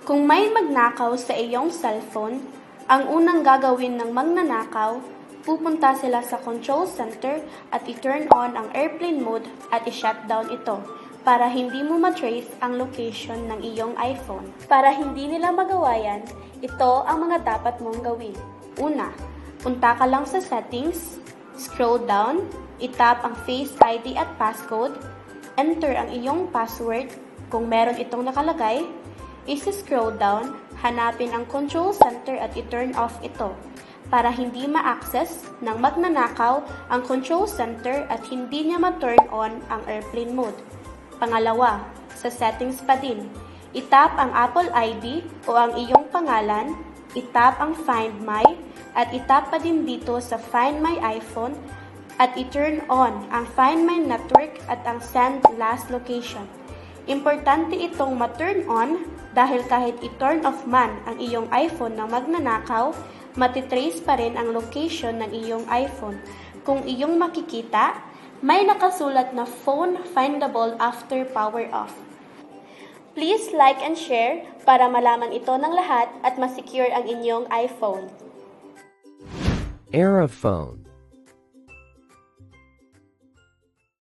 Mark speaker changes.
Speaker 1: Kung may magnakaw sa iyong cellphone, ang unang gagawin ng magnanakaw, pupunta sila sa control center at i-turn on ang airplane mode at i-shutdown ito para hindi mo matrace ang location ng iyong iPhone. Para hindi nila magawa yan, ito ang mga dapat mong gawin. Una, punta ka lang sa settings, scroll down, itap ang Face ID at passcode, enter ang iyong password kung meron itong nakalagay, isi-scroll down, hanapin ang control center at i-turn off ito para hindi ma-access ng magnanakaw ang control center at hindi niya ma-turn on ang airplane mode. Pangalawa, sa settings pa din, itap ang Apple ID o ang iyong pangalan, itap ang Find My, at itap pa din dito sa Find My iPhone at i-turn on ang Find My Network at ang Send Last Location. Importante itong ma-turn on dahil kahit i-turn off man ang iyong iPhone ng magnanakaw, matitrace pa rin ang location ng iyong iPhone. Kung iyong makikita, may nakasulat na phone findable after power off. Please like and share para malaman ito ng lahat at masecure ang inyong iPhone.
Speaker 2: Era phone.